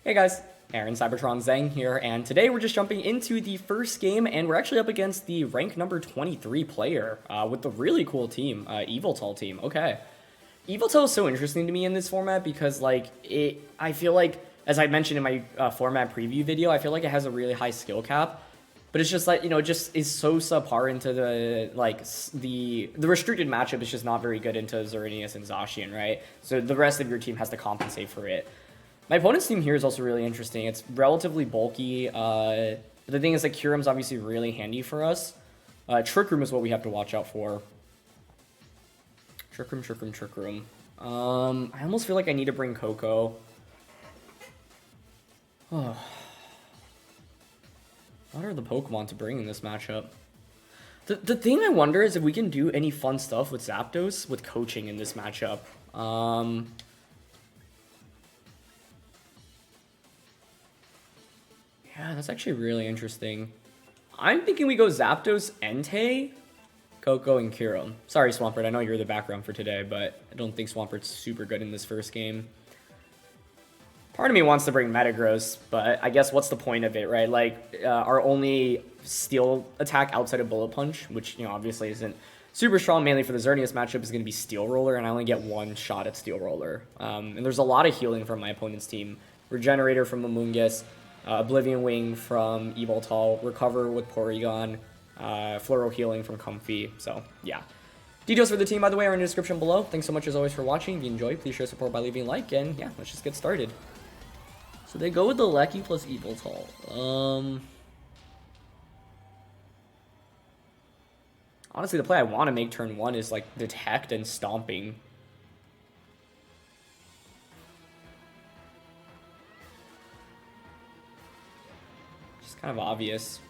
Hey guys, Aaron Cybertron Zhang here, and today we're just jumping into the first game, and we're actually up against the rank number 23 player with the really cool team, Yveltal team. Okay. Yveltal is so interesting to me in this format because, like, I feel like, as I mentioned in my format preview video, I feel like it has a really high skill cap, but it's just like, you know, it just is so subpar into the, like, the restricted matchup is just not very good into Xerneas and Zacian, right? So the rest of your team has to compensate for it. My opponent's team here is also really interesting. It's relatively bulky. The thing is that Kyurem's obviously really handy for us. Trick Room is what we have to watch out for. Trick Room. I almost feel like I need to bring Coco. What are the Pokemon to bring in this matchup? The thing I wonder is if we can do any fun stuff with Zapdos with coaching in this matchup. Yeah, that's actually really interesting. I'm thinking we go Zapdos, Entei, Coco, and Kyurem. Sorry, Swampert, I know you're the background for today, but I don't think Swampert's super good in this first game. Part of me wants to bring Metagross, but I guess what's the point of it, right? Like, our only Steel attack outside of Bullet Punch, which, you know, obviously isn't super strong, mainly for the Xerneas matchup, is going to be Steel Roller, and I only get one shot at Steel Roller. And there's a lot of healing from my opponent's team. Regenerator from Amoonguss, Oblivion Wing from Yveltal, Recover with Porygon, Floral Healing from Comfey. So, yeah. Details for the team, by the way, are in the description below. Thanks so much, as always, for watching. If you enjoyed, please show support by leaving a like, and yeah, let's just get started. So they go with the Lecky plus Yveltal. Honestly, the play I want to make turn 1 is, like, Detect and Stomping. Kind of obvious.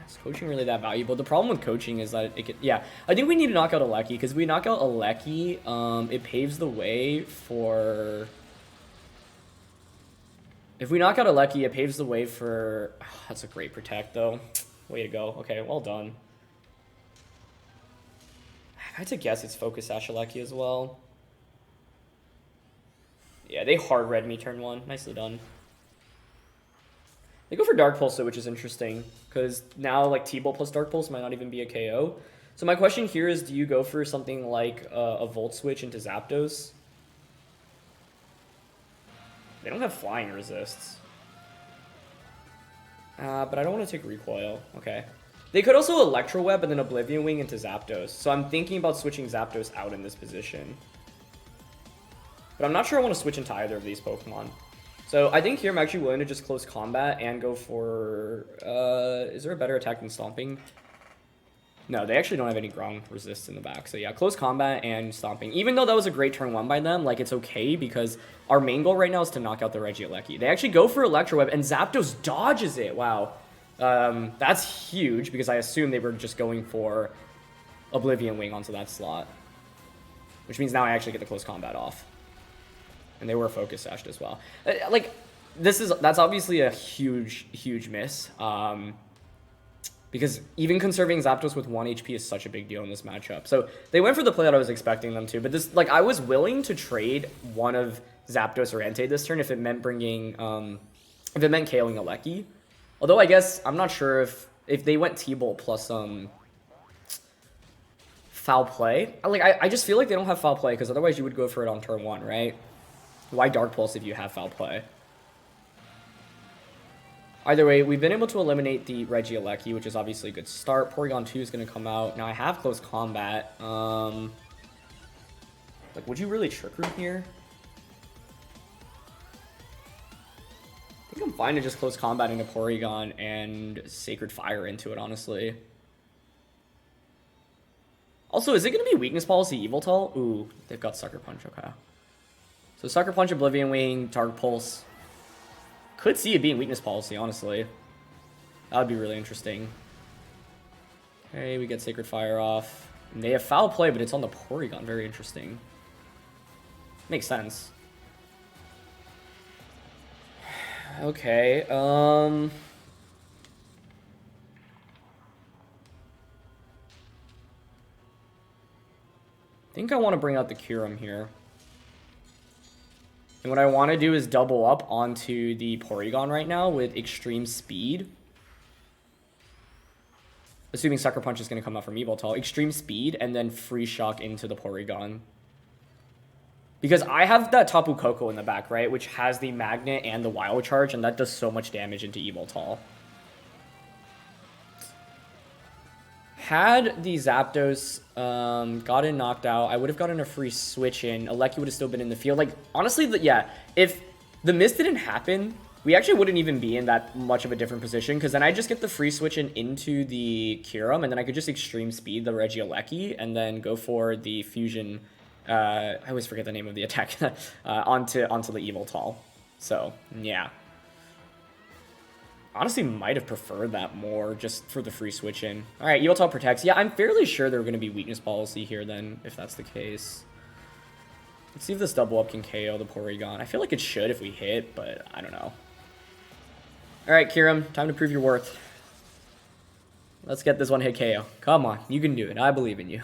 Is coaching really that valuable? The problem with coaching is that it could, yeah, I think we need to knock out a Lecky, because if we knock out a Lecky, it paves the way for... If we knock out a Lecky, it paves the way for... Oh, that's a great Protect, though. Way to go. Okay, well done. I had to guess it's Focus Sash Lecky as well. Yeah, they hard read me turn 1. Nicely done. They go for Dark Pulse, though, which is interesting, because now, like, T-Bolt plus Dark Pulse might not even be a KO. So my question here is, do you go for something like a Volt Switch into Zapdos? They don't have Flying Resists. But I don't want to take Recoil. Okay. They could also Electro Web and then Oblivion Wing into Zapdos. So I'm thinking about switching Zapdos out in this position. But I'm not sure I want to switch into either of these Pokemon. So I think here I'm actually willing to just close combat and go for... is there a better attack than Stomping? No, they actually don't have any ground resist in the back. So yeah, close combat and Stomping. Even though that was a great turn 1 by them, like, it's okay because our main goal right now is to knock out the Regieleki. They actually go for Electro Web and Zapdos dodges it. Wow. That's huge because I assume they were just going for Oblivion Wing onto that slot. Which means now I actually get the close combat off. And they were Focus Sashed as well. Like, that's obviously a huge miss. Because even conserving Zapdos with 1 HP is such a big deal in this matchup. So they went for the play that I was expecting them to. But this, like, I was willing to trade one of Zapdos or Entei this turn if it meant bringing, if it meant KOing a Lecky. Although I guess, I'm not sure if they went T-Bolt plus, Foul Play. Like, I just feel like they don't have Foul Play because otherwise you would go for it on turn 1, right? Why Dark Pulse if you have Foul Play? Either way, we've been able to eliminate the Regieleki, which is obviously a good start. Porygon 2 is going to come out. Now I have close combat. Like, would you really Trick Room here? I think I'm fine to just close combat into Porygon and Sacred Fire into it, honestly. Also, is it going to be Weakness Policy Yveltal? Ooh, they've got Sucker Punch, okay. So Sucker Punch, Oblivion Wing, Dark Pulse. Could see it being Weakness Policy, honestly. That would be really interesting. Okay, we get Sacred Fire off. And they have Foul Play, but it's on the Porygon. Very interesting. Makes sense. Okay, I think I want to bring out the Kyurem here. And what I want to do is double up onto the Porygon right now with extreme speed. Assuming Sucker Punch is going to come out from Yveltal. Extreme speed and then free shock into the Porygon. Because I have that Tapu Koko in the back, right? Which has the Magnet and the Wild Charge, and that does so much damage into Yveltal. Had the Zapdos gotten knocked out, I would have gotten a free switch in. Aleki would have still been in the field. Like, honestly, yeah, if the miss didn't happen, we actually wouldn't even be in that much of a different position, because then I just get the free switch in into the Kyurem, and then I could just extreme speed the Regieleki, and then go for the fusion. I always forget the name of the attack onto the Yveltal. So yeah, honestly might have preferred that more just for the free switch in. All right, Yveltal protects. Yeah, I'm fairly sure there are going to be weakness policy here then, if that's the case. Let's see if this double up can KO the Porygon. I feel like it should if we hit, but I don't know. All right, Kyurem, time to prove your worth. Let's get this one hit KO. Come on, you can do it. I believe in you.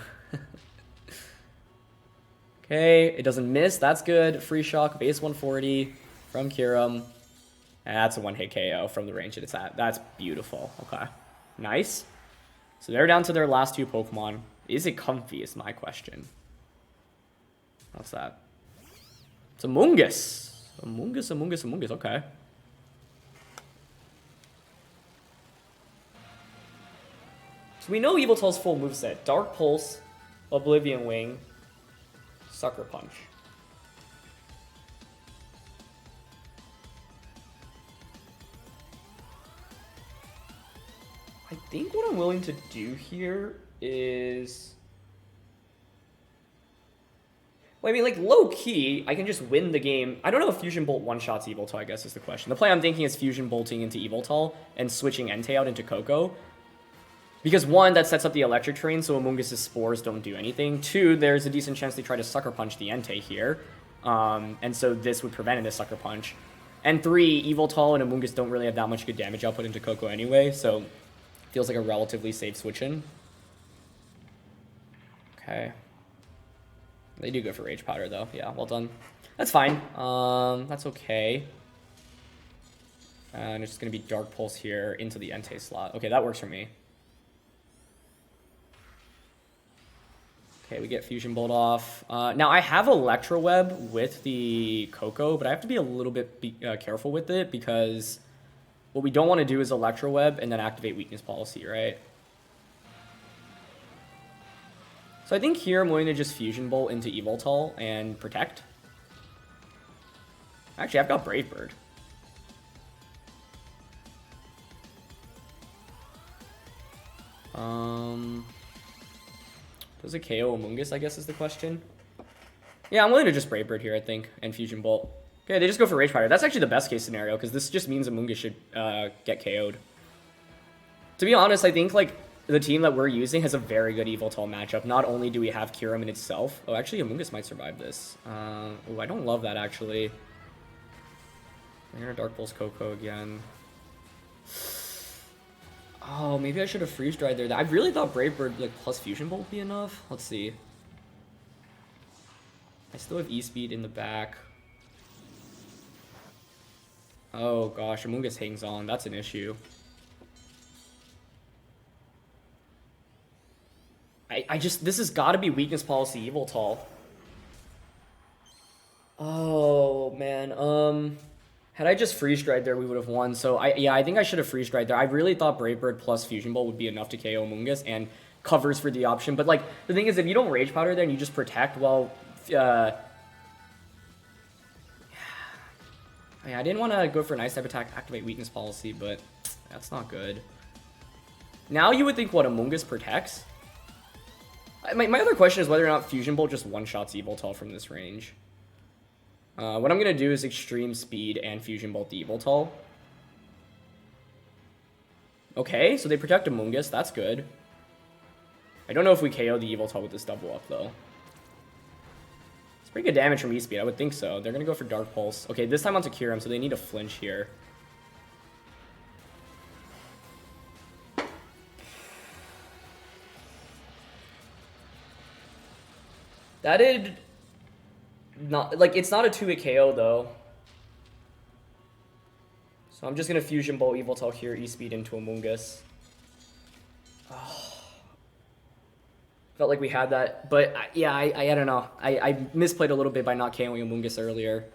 Okay, it doesn't miss. That's good. Free shock, base 140 from Kyurem. That's a one-hit KO from the range that it's at. That's beautiful. Okay, nice. So they're down to their last two Pokemon. Is it Comfey is my question. What's that? It's Amoonguss. Amoonguss. Okay. So we know Yveltal's full moveset. Dark Pulse, Oblivion Wing, Sucker Punch. I think what I'm willing to do here is... Well, I mean, like, low-key, I can just win the game. I don't know if Fusion Bolt one-shots Yveltal, I guess is the question. The play I'm thinking is Fusion Bolting into Yveltal and switching Entei out into Koko. Because, one, that sets up the electric terrain, so Amoonguss' spores don't do anything. Two, there's a decent chance they try to Sucker Punch the Entei here. And so this would prevent a Sucker Punch. And three, Yveltal and Amoonguss don't really have that much good damage output into Koko anyway, so feels like a relatively safe switch-in. Okay. They do go for Rage Powder, though. Yeah, well done. That's fine. That's okay. And it's just going to be Dark Pulse here into the Entei slot. Okay, that works for me. Okay, we get Fusion Bolt off. Now, I have Electro Web with the Koko, but I have to be a little bit careful with it because what we don't want to do is Electro Web and then activate Weakness Policy, right? So I think here I'm going to just Fusion Bolt into Yveltal and protect. Actually, I've got Brave Bird. Does it KO Amoonguss, I guess, is the question. Yeah, I'm willing to just Brave Bird here, I think, and Fusion Bolt. Okay, they just go for Rage Powder. That's actually the best case scenario, because this just means Amoonguss should get KO'd. To be honest, I think, like, the team that we're using has a very good Yveltal matchup. Not only do we have Kyurem in itself. Oh, actually, Amoonguss might survive this. Oh, I don't love that, actually. I'm gonna Dark Pulse Koko again. Oh, maybe I should have Freeze Dried there. I really thought Brave Bird, like, plus Fusion Bolt would be enough. Let's see. I still have E-Speed in the back. Oh, gosh. Amoonguss hangs on. That's an issue. This has got to be Weakness Policy Yveltal. Oh, man. Had I just Freeze Dried there, we would have won. So, I think I should have Freeze Dried there. I really thought Brave Bird plus Fusion Bolt would be enough to KO Amoonguss and covers for the option. But, like, the thing is, if you don't Rage Powder there and you just protect, well... I didn't want to go for an Ice type attack, activate Weakness Policy, but that's not good. Now you would think, what, Amoonguss protects? My other question is whether or not Fusion Bolt just one-shots Yveltal from this range. What I'm going to do is Extreme Speed and Fusion Bolt the Yveltal. Okay, so they protect Amoonguss. That's good. I don't know if we KO the Yveltal with this double up, though. It's pretty good damage from E-Speed. I would think so. They're going to go for Dark Pulse. Okay, this time onto Kyurem, so they need a flinch here. not like it's not a 2-hit KO though. So I'm just gonna Fusion Bolt Yveltal here, E-Speed into Amoonguss. Oh. Felt like we had that, but yeah, I don't know. I misplayed a little bit by not KOing Amoonguss earlier.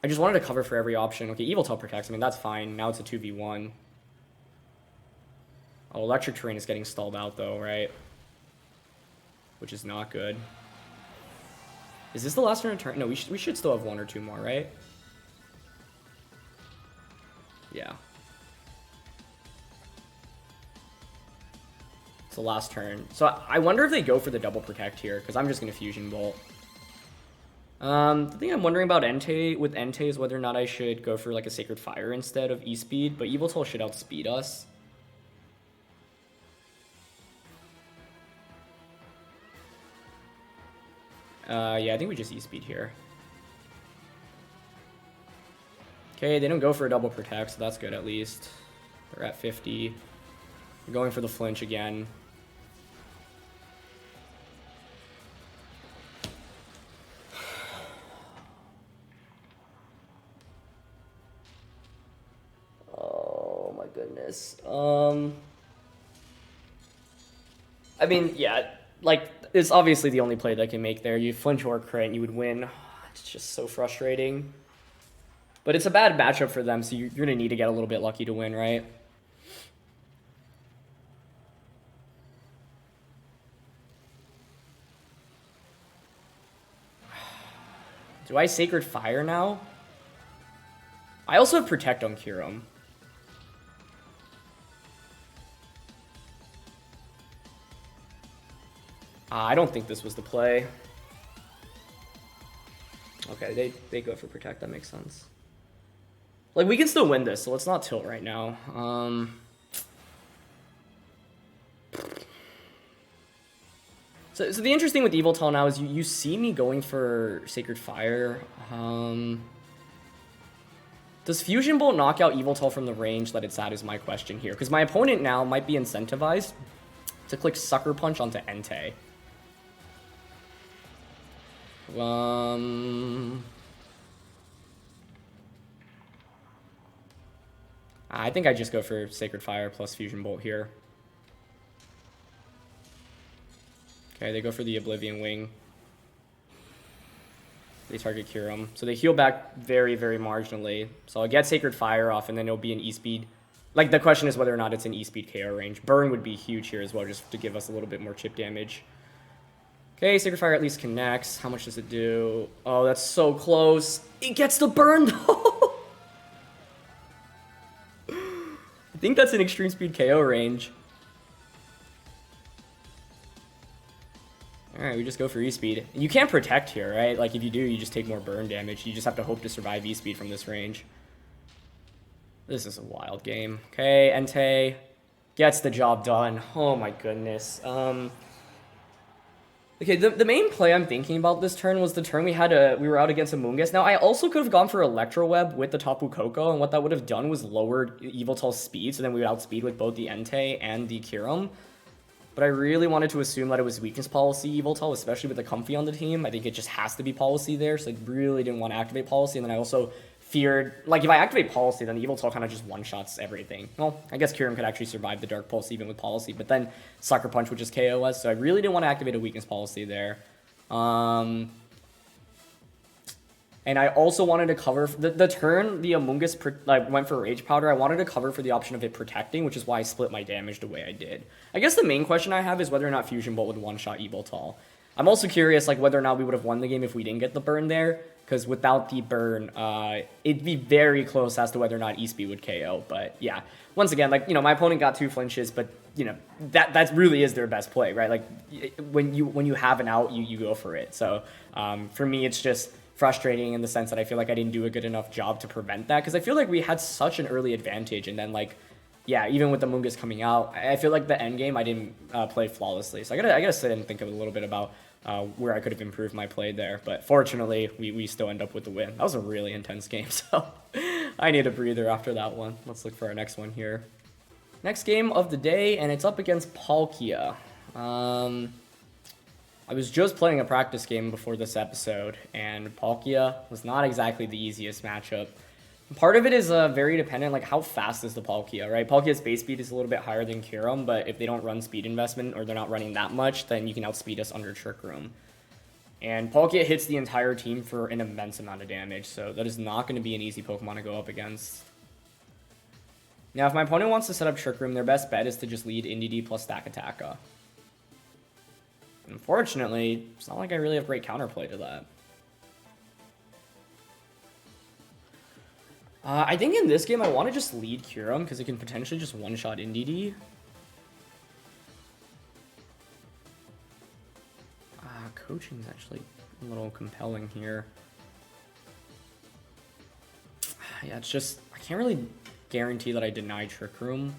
I just wanted to cover for every option. Okay, Yveltal protects. I mean, that's fine. Now it's a 2v1. Oh, Electric Terrain is getting stalled out though, right? Which is not good. Is this the last turn of turn? No, we should still have 1 or 2 more, right? Yeah. It's the last turn. So I wonder if they go for the double protect here, because I'm just going to Fusion Bolt. The thing I'm wondering about with Entei is whether or not I should go for like a Sacred Fire instead of E-Speed, but Yveltal should outspeed us. Yeah, I think we just E-Speed here. Okay, they don't go for a double protect, so that's good at least. They're at 50. We're going for the flinch again. Oh my goodness. I mean, yeah, like, it's obviously the only play that I can make there. You flinch or crit and you would win. It's just so frustrating. But it's a bad matchup for them, so you're going to need to get a little bit lucky to win, right? Do I Sacred Fire now? I also have Protect on Kyurem. I don't think this was the play. Okay, they go for Protect. That makes sense. Like, we can still win this, so let's not tilt right now. So the interesting with Yveltal now is you see me going for Sacred Fire. Does Fusion Bolt knock out Yveltal from the range that it's at is my question here. Because my opponent now might be incentivized to click Sucker Punch onto Entei. I think I just go for Sacred Fire plus Fusion Bolt here. Okay, they go for the Oblivion Wing. They target Kyurem. So they heal back very, very marginally. So I'll get Sacred Fire off, and then it'll be an E-Speed. Like, the question is whether or not it's an E-Speed KO range. Burn would be huge here as well, just to give us a little bit more chip damage. Okay, Sacred Fire at least connects. How much does it do? Oh, that's so close. It gets the burn, though! I think that's an Extreme Speed KO range. Alright, we just go for E-Speed. You can't protect here, right? Like, if you do, you just take more burn damage. You just have to hope to survive E-Speed from this range. This is a wild game. Okay, Entei gets the job done. Oh my goodness. Okay, the main play I'm thinking about this turn was the turn we were out against Amoonguss. Now, I also could have gone for Electro Web with the Tapu Koko, and what that would have done was lowered Yveltal's speed, so then we would outspeed with both the Entei and the Kyurem. But I really wanted to assume that it was weakness policy Yveltal, especially with the Comfey on the team. I think it just has to be policy there, so I really didn't want to activate policy, and then I also feared, like, if I activate policy, then Yveltal kind of just one-shots everything. Well, I guess Kyurem could actually survive the Dark Pulse even with policy, but then Sucker Punch would just KO us, so I really didn't want to activate a weakness policy there. And I also wanted to cover the turn the Amoonguss went for Rage Powder. I wanted to cover for the option of it protecting, which is why I split my damage the way I did. I guess the main question I have is whether or not Fusion Bolt would one-shot Yveltal. I'm also curious, like, whether or not we would have won the game if we didn't get the burn there, because without the burn, it'd be very close as to whether or not E-Speed would KO. But yeah, once again, like, you know, my opponent got 2 flinches, but, you know, that really is their best play, right? Like, when you have an out, you go for it. So for me, it's just frustrating in the sense that I feel like I didn't do a good enough job to prevent that, because I feel like we had such an early advantage, and then, like, yeah, even with the Amoonguss coming out, I feel like the end game I didn't play flawlessly. So I gotta sit and think a little bit about where I could have improved my play there. But fortunately, we still end up with the win. That was a really intense game, so I need a breather after that one. Let's look for our next one here. Next game of the day, and it's up against Palkia. I was just playing a practice game before this episode, and Palkia was not exactly the easiest matchup. Part of it is very dependent, like how fast is the Palkia, right? Palkia's base speed is a little bit higher than Kyurem, but if they don't run speed investment or they're not running that much, then you can outspeed us under Trick Room. And Palkia hits the entire team for an immense amount of damage, so that is not going to be an easy Pokemon to go up against. Now, if my opponent wants to set up Trick Room, their best bet is to just lead Indeedee plus Stakataka. Unfortunately, it's not like I really have great counterplay to that. I think in this game, I want to just lead Kyurem because it can potentially just one-shot Indeedee. Coaching is actually a little compelling here. Yeah, it's just, I can't really guarantee that I deny Trick Room.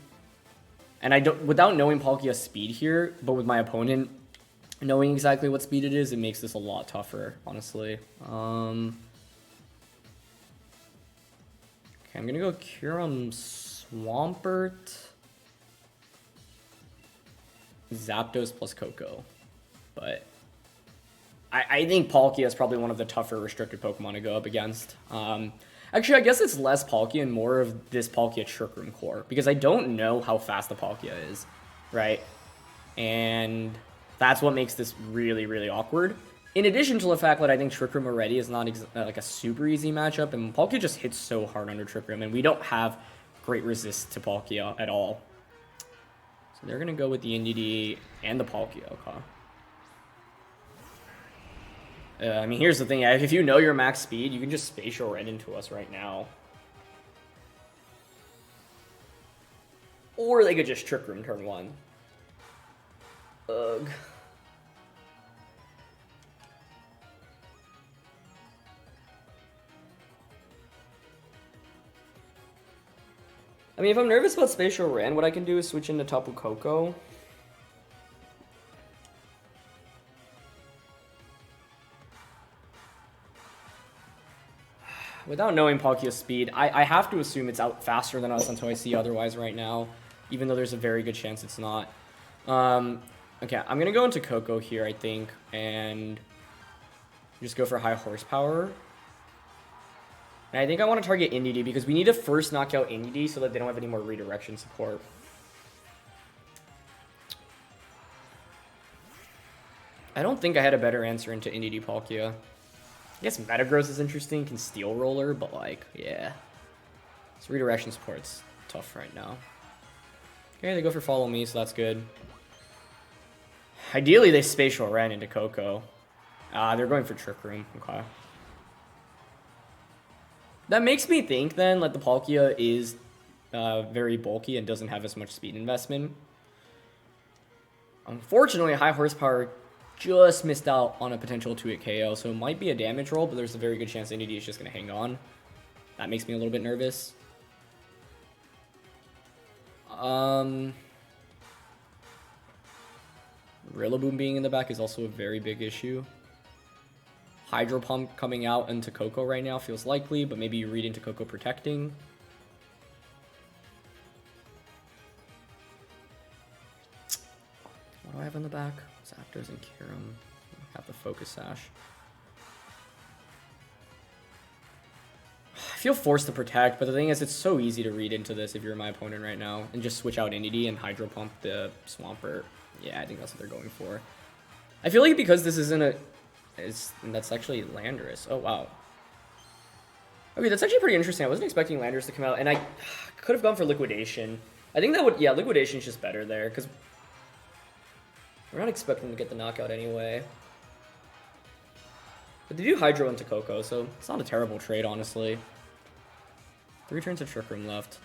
And I don't, without knowing Palkia's speed here, but with my opponent knowing exactly what speed it is, it makes this a lot tougher, honestly. Okay, I'm gonna go Kyurem Swampert, Zapdos plus Coco. But I think Palkia is probably one of the tougher restricted Pokemon to go up against. Actually, I guess it's less Palkia and more of this Palkia Trick Room core, because I don't know how fast the Palkia is, right? And that's what makes this really, really awkward. In addition to the fact that I think Trick Room already is not like a super easy matchup, and Palkia just hits so hard under Trick Room, and we don't have great resist to Palkia at all. So they're going to go with the Indeedee and the Palkia, okay. I mean, here's the thing. If you know your max speed, you can just Spatial Red into us right now. Or they could just Trick Room turn 1. Ugh. I mean, if I'm nervous about Spatial Red, what I can do is switch into Tapu Koko. Without knowing Palkia's speed, I have to assume it's out faster than us until I see otherwise right now, even though there's a very good chance it's not. Okay, I'm going to go into Koko here, I think, and just go for high horsepower. And I think I want to target Indeedee because we need to first knock out Indeedee so that they don't have any more redirection support. I don't think I had a better answer into Indeedee Palkia. I guess Metagross is interesting, can Steel Roller, but like, yeah. This redirection support's tough right now. Okay, they go for Follow Me, so that's good. Ideally, they Spatial Ren into Koko. They're going for Trick Room, okay. That makes me think then that the Palkia is very bulky and doesn't have as much speed investment. Unfortunately, high horsepower just missed out on a potential 2-hit KO, so it might be a damage roll, but there's a very good chance Indeedee is just going to hang on. That makes me a little bit nervous. Rillaboom being in the back is also a very big issue. Hydro Pump coming out into Koko right now feels likely, but maybe you read into Koko protecting. What do I have in the back? Zapdos and Kyurem have the Focus Sash. I feel forced to protect, but the thing is, it's so easy to read into this if you're my opponent right now and just switch out Indeedee and Hydro Pump the Swampert. Yeah, I think that's what they're going for. I feel like because this isn't a... that's actually Landorus. Oh, wow. Okay, that's actually pretty interesting. I wasn't expecting Landorus to come out, and I could have gone for Liquidation. I think that would... Yeah, Liquidation is just better there, because we're not expecting to get the knockout anyway. But they do Hydro into Koko, so it's not a terrible trade, honestly. 3 turns of Trick Room left.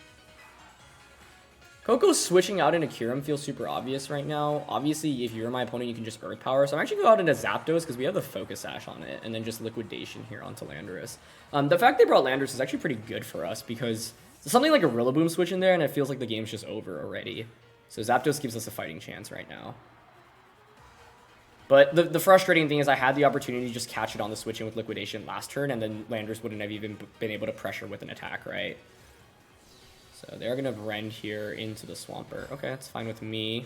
Koko's switching out into Kyurem feels super obvious right now. Obviously, if you're my opponent, you can just Earth Power. So I'm actually going to go out into Zapdos because we have the Focus Sash on it, and then just Liquidation here onto Landorus. The fact they brought Landorus is actually pretty good for us because something like a Rillaboom switch in there, and it feels like the game's just over already. So Zapdos gives us a fighting chance right now. But the frustrating thing is I had the opportunity to just catch it on the switch in with Liquidation last turn, and then Landorus wouldn't have even been able to pressure with an attack, right? So they're going to Rend here into the Swampert. Okay, that's fine with me.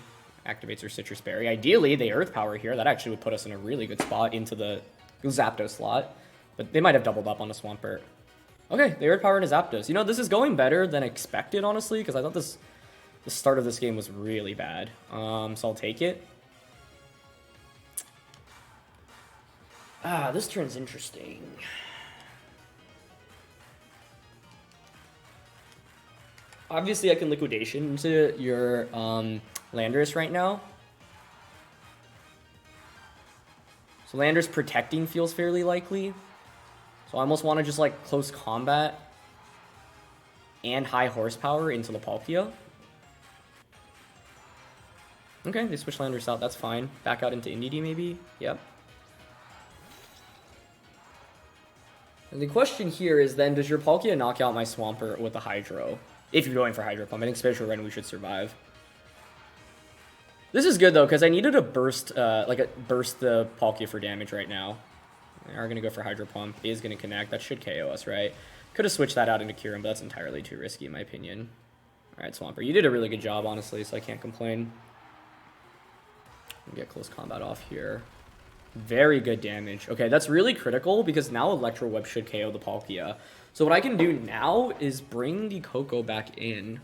activates her Citrus Berry. Ideally, they Earth Power here. That actually would put us in a really good spot into the Zapdos slot. But they might have doubled up on a Swampert. Okay, they Earth Power into Zapdos. You know, this is going better than expected, honestly, because I thought the start of this game was really bad. So I'll take it. This turn's interesting. Obviously, I can Liquidation into your Landorus right now. So Landorus protecting feels fairly likely. So I almost want to just like close combat and high horsepower into the Palkia. Okay, they switch Landorus out. That's fine. Back out into Indeedee maybe. Yep. And the question here is then, does your Palkia knock out my Swampert with the Hydro? If you're going for Hydro Pump. I think Spatial Rend we should survive. This is good though, because I needed to burst burst the Palkia for damage right now. They are going to go for Hydro Pump. Is going to connect. That should KO us, right? Could have switched that out into Kyurem, but that's entirely too risky in my opinion. Alright, Swampert. You did a really good job, honestly, so I can't complain. Get close combat off here. Very good damage. Okay, that's really critical because now Electro Web should KO the Palkia. So what I can do now is bring the Coco back in.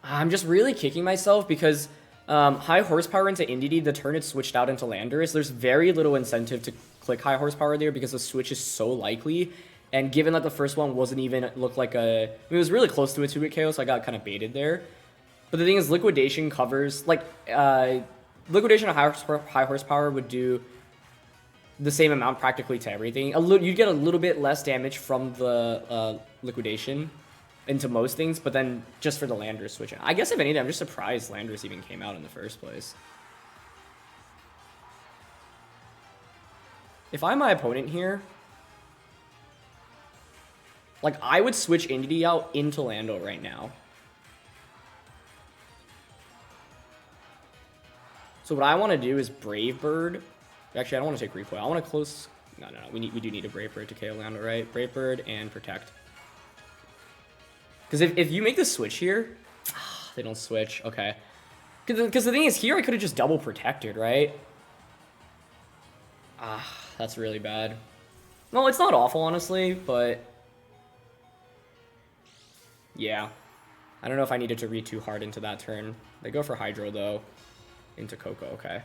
I'm just really kicking myself because high horsepower into Indeedee, the turn it switched out into Landorus, there's very little incentive to click high horsepower there because the switch is so likely. And given that the first one wasn't even look like a... I mean, it was really close to a 2-hit KO, so I got kind of baited there. But the thing is, Liquidation covers... Like, Liquidation of high horsepower would do the same amount practically to everything. You'd get a little bit less damage from the Liquidation into most things, but then just for the Landorus switching. I guess if anything, I'm just surprised Landorus even came out in the first place. If I'm my opponent here, like, I would switch Indeedee out into Lando right now. So what I want to do is Brave Bird. Actually, I don't want to take Recoil. I want to close... No. We do need a Brave Bird to KO Lando, right? Brave Bird and Protect. Because if you make the switch here... they don't switch. Okay. Because the thing is, here I could have just double Protected, right? That's really bad. No, it's not awful, honestly, but... Yeah. I don't know if I needed to read too hard into that turn. They go for Hydro, though. Into Coco, okay.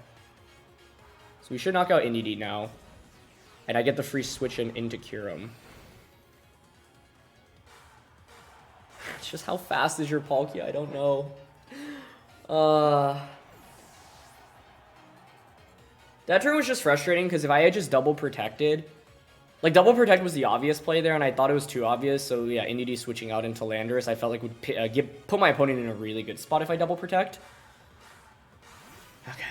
So we should knock out Indeedee now. And I get the free switch into Kyurem. It's just how fast is your Palkia? I don't know. That turn was just frustrating because if I had just double protected... Like, double protect was the obvious play there, and I thought it was too obvious. So, yeah, Indeedee switching out into Landorus, I felt like would put my opponent in a really good spot if I double protect. Okay.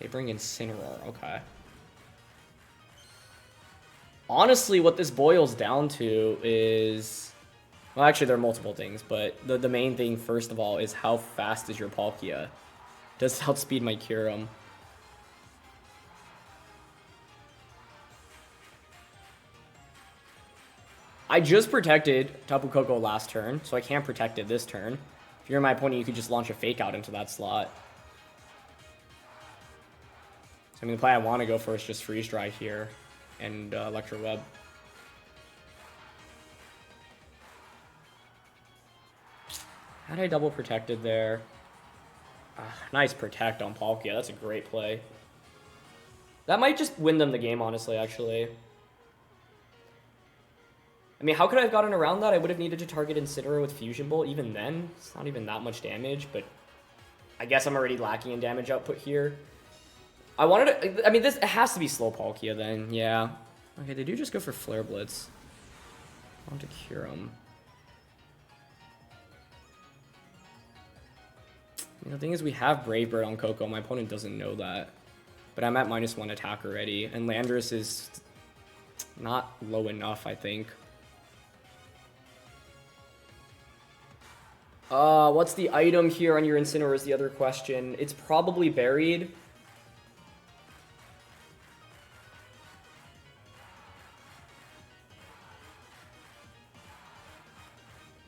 They bring in Incineroar, okay. Honestly, what this boils down to is... Well, actually, there are multiple things, but the main thing, first of all, is how fast is your Palkia? Does it outspeed my Kyurem? I just protected Tapu Koko last turn, so I can't protect it this turn. If you're my opponent, you could just launch a Fake Out into that slot. So, I mean, the play I want to go for is just Freeze Dry here and Electro Web. Had I double protected there? Nice Protect on Palkia. That's a great play. That might just win them the game, honestly, actually. I mean, how could I have gotten around that? I would have needed to target Incineroar with Fusion Bolt. Even then, it's not even that much damage, but I guess I'm already lacking in damage output here. I wanted to... I mean, it has to be slow Palkia then, yeah. Okay, they do just go for Flare Blitz. I want to Kyurem. The thing is, we have Brave Bird on Coco. My opponent doesn't know that. But I'm at -1 attack already, and Landorus is not low enough, I think. What's the item here on your Incineroar is the other question. It's probably buried.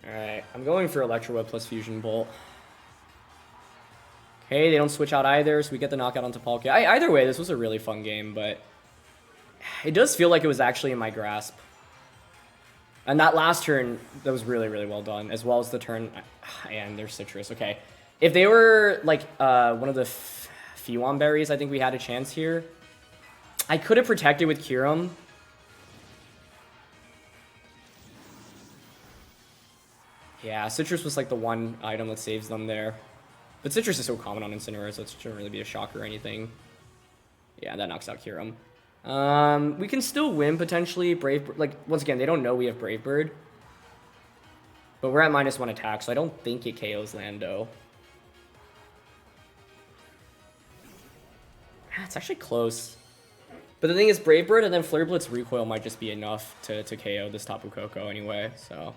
Alright, I'm going for Electro Web plus Fusion Bolt. Okay, they don't switch out either, so we get the knockout onto Palkia. Either way, this was a really fun game, but it does feel like it was actually in my grasp. And that last turn, that was really, really well done, as well as the turn... And there's Citrus, okay. If they were, like, one of the Fiwan berries, I think we had a chance here. I could have protected with Kyurem. Yeah, Citrus was, like, the one item that saves them there. But Citrus is so common on Incineroar, so it shouldn't really be a shock or anything. Yeah, that knocks out Kyurem. We can still win, potentially. Like, once again, they don't know we have Brave Bird. But we're at -1 attack, so I don't think it KOs Lando. It's actually close. But the thing is, Brave Bird and then Flare Blitz recoil might just be enough to KO this Tapu Koko anyway, so...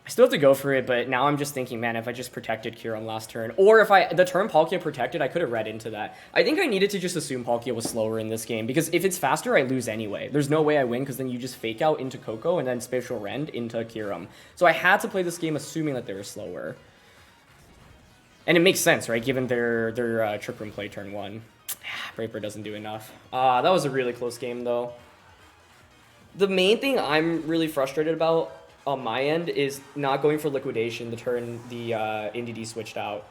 I still have to go for it, but now I'm just thinking, man, if I just protected Kyurem last turn, or if the turn Palkia protected, I could have read into that. I think I needed to just assume Palkia was slower in this game, because if it's faster, I lose anyway. There's no way I win, because then you just fake out into Koko and then Spatial Rend into Kyurem. So I had to play this game assuming that they were slower. And it makes sense, right, given their Trick Room play turn 1. Brave Bird doesn't do enough. That was a really close game, though. The main thing I'm really frustrated about on my end is not going for liquidation the turn the Indeedee switched out,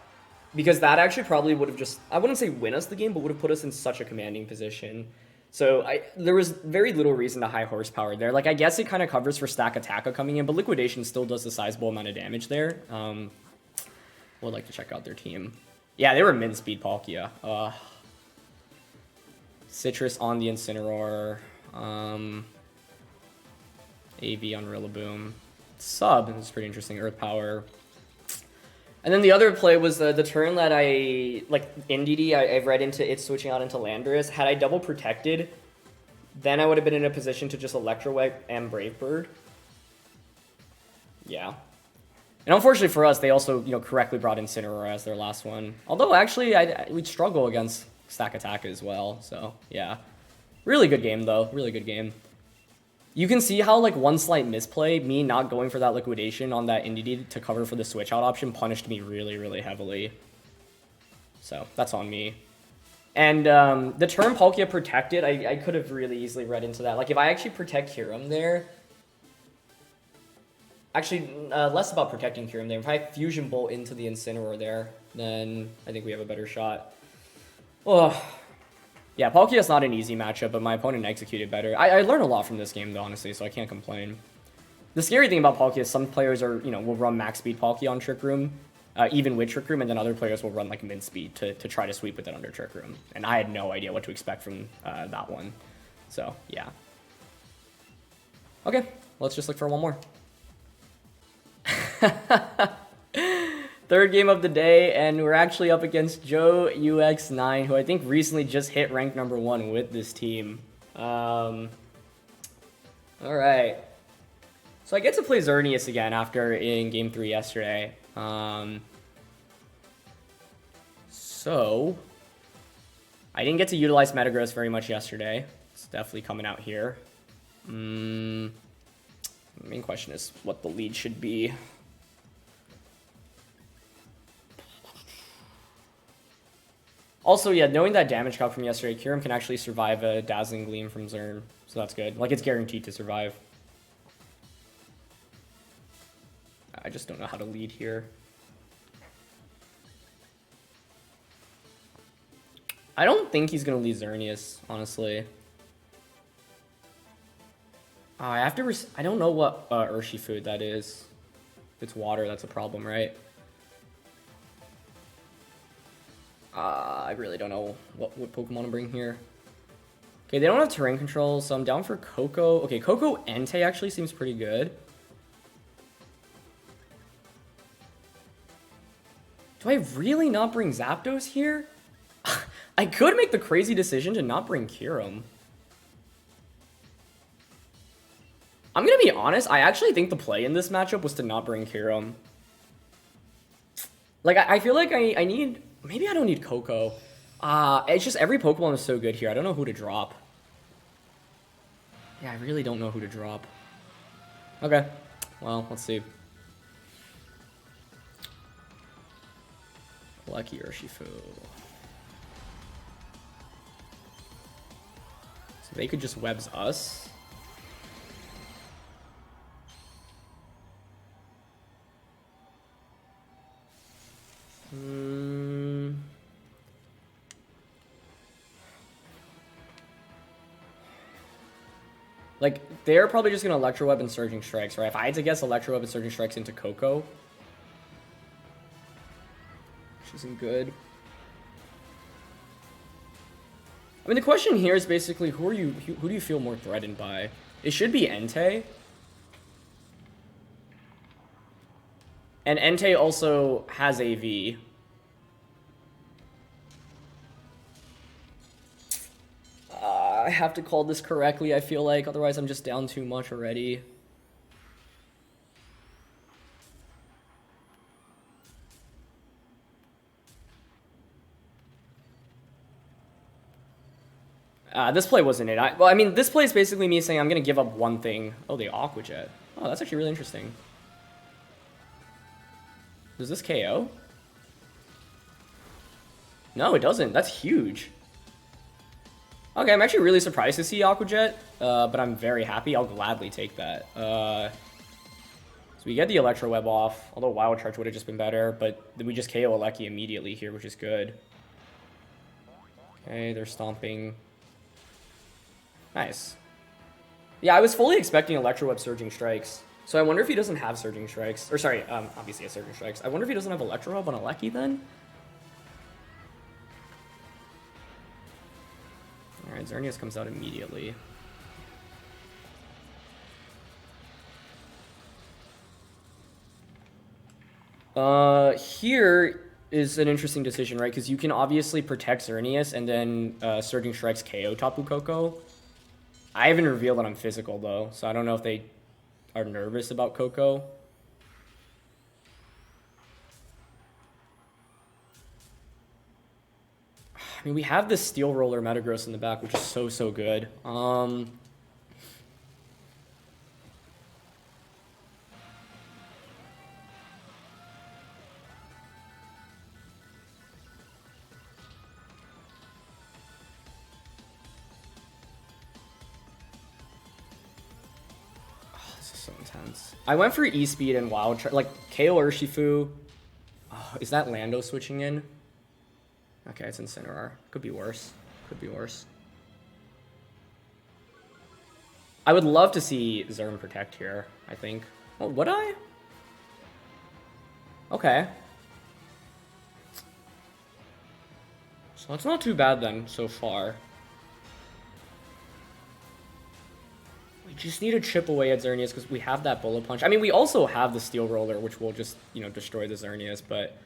because that actually probably would have just, I wouldn't say win us the game, but would have put us in such a commanding position. So there was very little reason to high horsepower there. Like, I guess it kind of covers for Stakataka coming in, but liquidation still does a sizable amount of damage there. Would like to check out their team. Yeah, they were min speed Palkia. Citrus on the Incineroar. AV on Rillaboom. Sub, this is pretty interesting. Earth Power. And then the other play was the turn that Indeedee, I've read into it switching out into Landorus. Had I double protected, then I would have been in a position to just Electro Web and Brave Bird. Yeah. And unfortunately for us, they also, correctly brought Incineroar as their last one. Although, actually, we'd struggle against Stakataka as well, so, yeah. Really good game, though. Really good game. You can see how, one slight misplay, me not going for that liquidation on that Indeedee to cover for the switch out option, punished me really, really heavily. So, that's on me. And the turn Palkia protected, I could have really easily read into that. Like, if I actually protect Kyurem there... Actually, less about protecting Kyurem there. If I Fusion Bolt into the Incineroar there, then I think we have a better shot. Oh... Yeah, Palkia's not an easy matchup, but my opponent executed better. I learned a lot from this game, though, honestly, so I can't complain. The scary thing about Palkia is some players will run max speed Palkia on Trick Room, even with Trick Room, and then other players will run min speed to try to sweep with it under Trick Room. And I had no idea what to expect from that one. So, yeah. Okay, let's just look for one more. Third game of the day, and we're actually up against Joe UX9, who I think recently just hit rank #1 with this team. Alright. So I get to play Xerneas again after in Game 3 yesterday. So, I didn't get to utilize Metagross very much yesterday. It's definitely coming out here. The main question is what the lead should be. Also, yeah, knowing that damage calc from yesterday, Kyurem can actually survive a Dazzling Gleam from Xern, so that's good. Like, it's guaranteed to survive. I just don't know how to lead here. I don't think he's going to lead Xerneas, honestly. I have to... I don't know what Urshifu that is. If it's water, that's a problem, right? I really don't know what Pokemon to bring here. Okay, they don't have terrain control, so I'm down for Koko. Okay, Koko Entei actually seems pretty good. Do I really not bring Zapdos here? I could make the crazy decision to not bring Kyurem. I'm gonna be honest, I actually think the play in this matchup was to not bring Kyurem. Like, I feel like I need... Maybe I don't need Koko. It's just every Pokemon is so good here. I don't know who to drop. Yeah, I really don't know who to drop. Okay. Well, let's see. Lucky Urshifu. So they could just webs us. Like, they're probably just going to Electro Web and Surging Strikes, right? If I had to guess, Electro Web and Surging Strikes into Coco. Which isn't good. I mean, the question here is basically, who do you feel more threatened by? It should be Entei. And Entei also has AV. I have to call this correctly, I feel like. Otherwise, I'm just down too much already. This play wasn't it. Well, I mean, this play is basically me saying I'm going to give up one thing. Oh, the Aqua Jet. Oh, that's actually really interesting. Does this KO? No, it doesn't. That's huge. Okay, I'm actually really surprised to see Aqua Jet, but I'm very happy. I'll gladly take that. So we get the Electro Web off, although Wild Charge would have just been better, but we just KO Yveltal immediately here, which is good. Okay, they're stomping. Nice. Yeah, I was fully expecting Electro Web Surging Strikes. So I wonder if he doesn't have Surging Strikes. Or sorry, obviously a Surging Strikes. I wonder if he doesn't have Electro Web on Yveltal then? Alright, Xerneas comes out immediately. Here is an interesting decision, right? Because you can obviously protect Xerneas and then Surging Strikes KO Tapu Koko. I haven't revealed that I'm physical, though, so I don't know if they are nervous about Koko. I mean, we have this Steel Roller Metagross in the back, which is so good. This is so intense. I went for E-Speed and Wild Charge, like KO Urshifu. Oh, is that Lando switching in? Okay, it's Incineroar. Could be worse. Could be worse. I would love to see Zerm protect here, I think. Oh, would I? Okay. So it's not too bad then, so far. We just need to chip away at Xerneas because we have that Bullet Punch. I mean, we also have the Steel Roller, which will just, you know, destroy the Xerneas, but...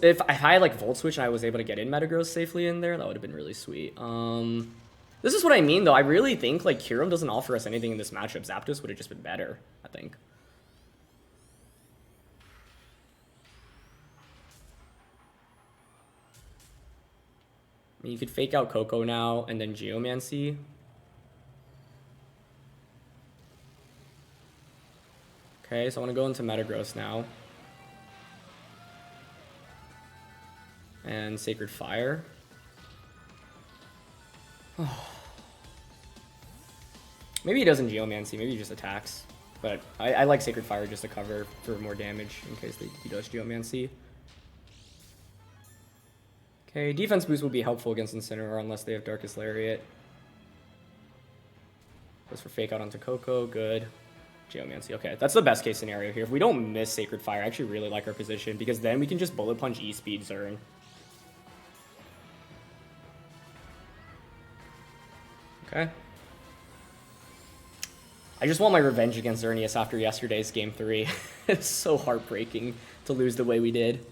if I had like Volt Switch and I was able to get in Metagross safely in there, that would have been really sweet. This is what I mean, though. I really think like Kyurem doesn't offer us anything in this matchup. Zapdos would have just been better, I think. I mean, you could fake out Koko now and then Geomancy. Okay, so I want to go into Metagross now. And Sacred Fire. Maybe he doesn't Geomancy, maybe he just attacks. But I like Sacred Fire just to cover for more damage in case he does Geomancy. Okay, defense boost will be helpful against Incineroar unless they have Darkest Lariat. Goes for Fake Out onto Koko, good. Geomancy, okay, that's the best case scenario here. If we don't miss Sacred Fire, I actually really like our position because then we can just Bullet Punch E-Speed Zern. Okay. I just want my revenge against Xerneas after yesterday's Game 3. It's so heartbreaking to lose the way we did.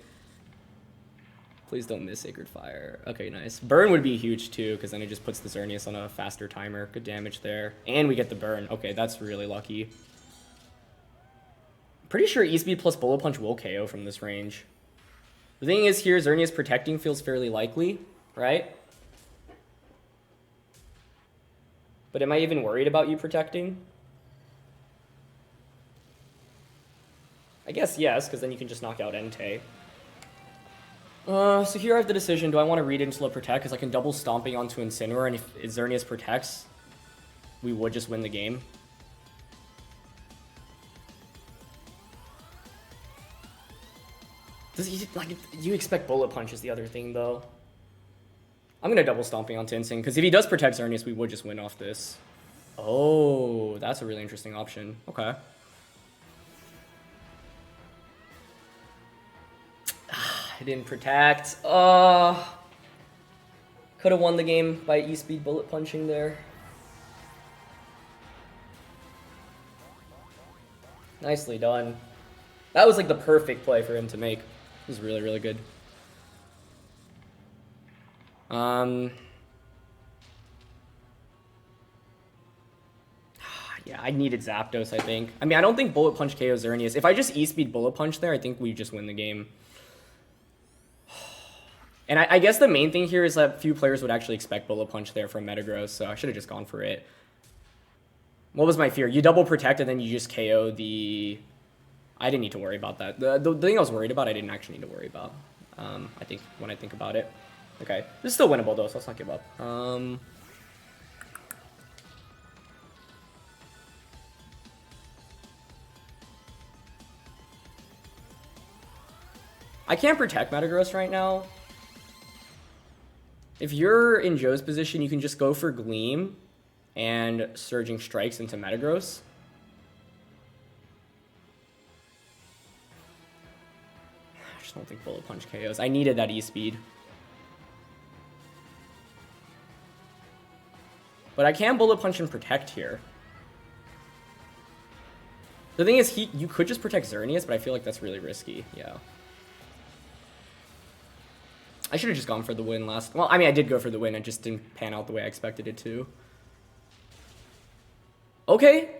Please don't miss Sacred Fire. Okay, nice. Burn would be huge too, because then it just puts the Xerneas on a faster timer. Good damage there. And we get the burn. Okay, that's really lucky. Pretty sure E-Speed plus Bullet Punch will KO from this range. The thing is here, Xerneas protecting feels fairly likely, right? But am I even worried about you protecting? I guess yes, because then you can just knock out Entei. So here I have the decision. Do I want to read into the Protect? Because I can double Stomping onto Incineroar, and if Xerneas protects, we would just win the game. Do you expect Bullet Punch is the other thing, though? I'm going to double Stomping onto Incin, because if he does protect Xerneas, we would just win off this. Oh, that's a really interesting option. Okay. I didn't protect. Could have won the game by E-Speed Bullet Punching there. Nicely done. That was like the perfect play for him to make. It was really, really good. Yeah, I needed Zapdos, I think. I mean, I don't think Bullet Punch KOs Xerneas. If I just E-Speed Bullet Punch there, I think we just win the game. And I guess the main thing here is that few players would actually expect Bullet Punch there from Metagross, so I should have just gone for it. What was my fear? You double protect and then you just KO the... I didn't need to worry about that. The thing I was worried about, I didn't actually need to worry about. I think, when I think about it. Okay, this is still winnable though, so let's not give up. I can't protect Metagross right now. If you're in Joe's position, you can just go for Gleam and Surging Strikes into Metagross. I just don't think Bullet Punch KOs. I needed that E-Speed. But I can Bullet Punch and protect here. The thing is, you could just protect Xerneas, but I feel like that's really risky. Yeah. I should have just gone for the win last... Well, I mean, I did go for the win. It just didn't pan out the way I expected it to. Okay.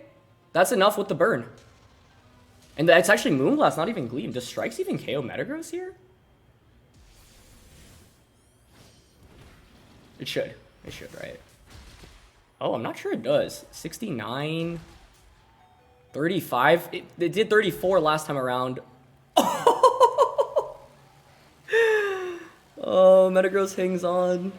That's enough with the burn. And that's actually Moonblast, not even Gleam. Does Strikes even KO Metagross here? It should. It should, right? Oh, I'm not sure it does. 69... 35? It did 34 last time around. Oh, Metagross hangs on.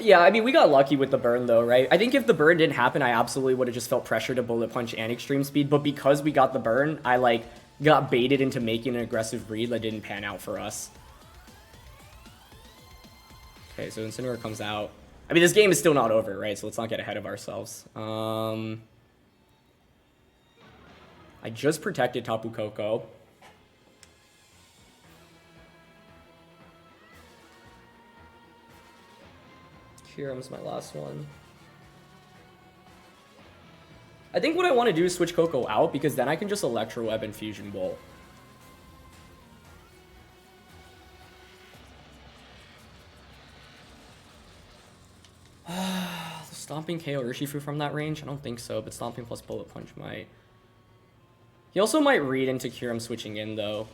Yeah, I mean, we got lucky with the burn, though, right? I think if the burn didn't happen, I absolutely would have just felt pressure to Bullet Punch and Extreme Speed. But because we got the burn, I, like, got baited into making an aggressive read that didn't pan out for us. Okay, so Incineroar comes out. I mean, this game is still not over, right? So let's not get ahead of ourselves. I just protected Tapu Koko. Kyurem's my last one. I think what I want to do is switch Koko out, because then I can just Electro Web and Fusion Bolt. Stomping KO Urshifu from that range? I don't think so, but Stomping plus Bullet Punch might. He also might read into Kyurem switching in, though.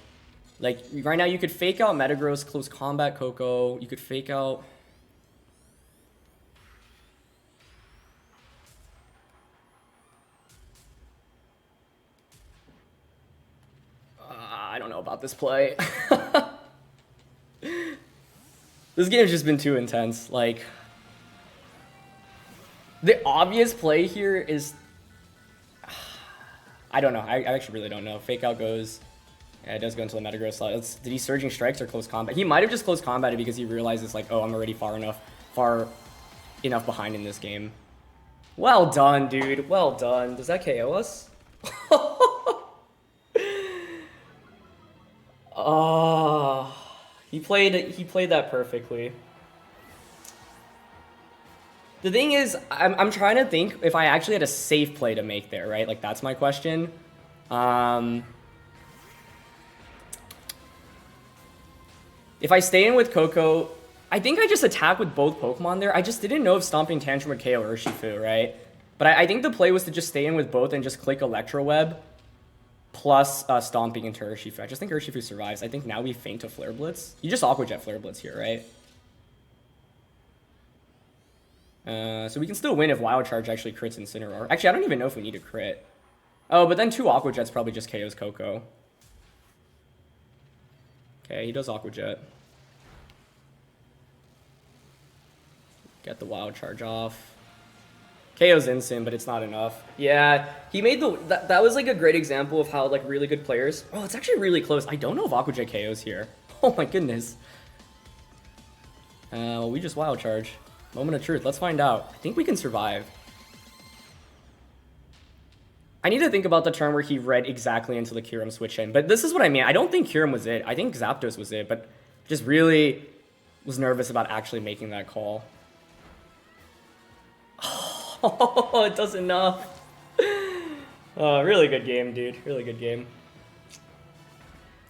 Like, right now you could fake out Metagross, close combat Koko. You could fake out... I don't know about this play. This game's just been too intense. Like, the obvious play here is... I don't know. I actually really don't know. Fake out goes... Yeah, it does go into the Metagross slot. Did he Surging Strikes or Close Combat? He might have just Close Combated because he realizes, like, oh, I'm already far enough behind in this game. Well done, dude. Well done. Does that KO us? Oh, he played that perfectly. The thing is, I'm trying to think if I actually had a safe play to make there, right? Like, that's my question. If I stay in with Koko, I think I just attack with both Pokemon there. I just didn't know if Stomping Tantrum would KO Urshifu, right? But I think the play was to just stay in with both and just click Electro Web plus Stomping into Urshifu. I just think Urshifu survives. I think now we feint to Flare Blitz. You just Aqua Jet Flare Blitz here, right? So we can still win if Wild Charge actually crits Incineroar. Actually, I don't even know if we need a crit. Oh, but then 2 Aqua Jets probably just KOs Koko. Okay, he does Aqua Jet. Get the Wild Charge off. KO's instant, but it's not enough. Yeah, he made the... That was like a great example of how like really good players... Oh, it's actually really close. I don't know if Aqua Jet KO's here. Oh my goodness. Well, we just Wild Charge. Moment of truth. Let's find out. I think we can survive. I need to think about the turn where he read exactly into the Kyurem switch in. But this is what I mean. I don't think Kyurem was it. I think Zapdos was it. But just really was nervous about actually making that call. Oh, it does enough. Oh, really good game, dude. Really good game.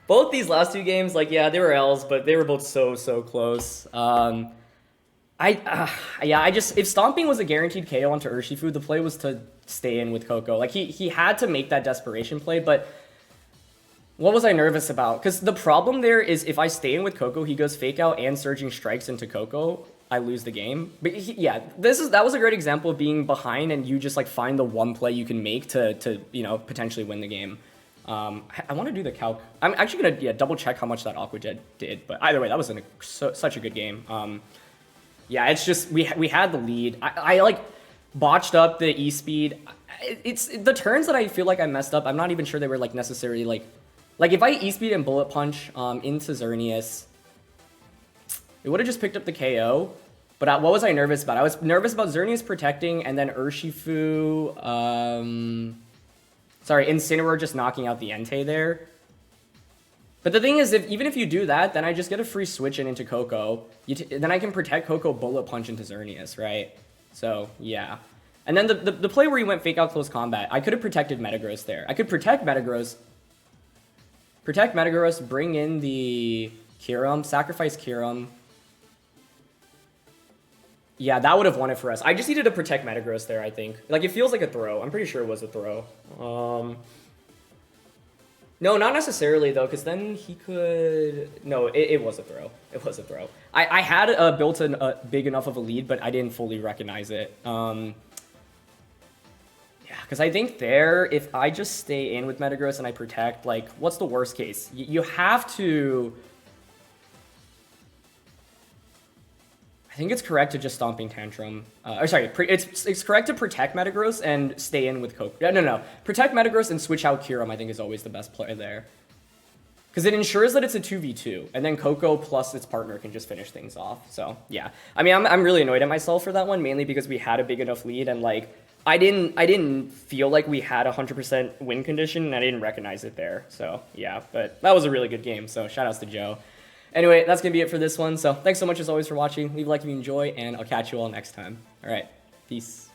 Both these last two games, like, yeah, they were L's, but they were both so close. If Stomping was a guaranteed KO onto Urshifu, the play was to stay in with Coco. Like, he had to make that desperation play, but what was I nervous about? Because the problem there is if I stay in with Coco, he goes Fake Out and Surging Strikes into Coco, I lose the game. But that was a great example of being behind and you just like find the one play you can make to you know, potentially win the game. I want to do the calc. I'm actually gonna double check how much that Aqua Jet did. But either way, that was such a good game. Yeah, it's just we had the lead. I like botched up the E-speed. It's the turns that I feel like I messed up. I'm not even sure they were like necessarily like if I E-speed and Bullet Punch into Xerneas, it would have just picked up the KO. But what was I nervous about? I was nervous about Xerneas protecting and then Urshifu. Sorry, Incineroar just knocking out the Entei there. But the thing is, even if you do that, then I just get a free switch into Coco. Then I can protect Coco Bullet Punch into Xerneas, right? So, yeah. And then the play where he went Fake Out Close Combat, I could have protected Metagross there. I could protect Metagross, bring in the Kyurem, sacrifice Kyurem. Yeah, that would have won it for us. I just needed to protect Metagross there, I think. Like, it feels like a throw. I'm pretty sure it was a throw. No, not necessarily, though, because then he could... No, it was a throw. It was a throw. I had built a big enough of a lead, but I didn't fully recognize it. Yeah, because I think there, if I just stay in with Metagross and I protect, like, what's the worst case? You have to... I think it's correct to just Stomping Tantrum. It's correct to protect Metagross and stay in with Coco. No. Protect Metagross and switch out Kyurem, I think, is always the best play there. Because it ensures that it's a 2v2, and then Coco plus its partner can just finish things off. So, yeah. I mean, I'm really annoyed at myself for that one, mainly because we had a big enough lead, and, like, I didn't feel like we had 100% win condition, and I didn't recognize it there. So, yeah. But that was a really good game, so shout-outs to Joe. Anyway, that's going to be it for this one. So thanks so much as always for watching. Leave a like if you enjoy, and I'll catch you all next time. All right. Peace.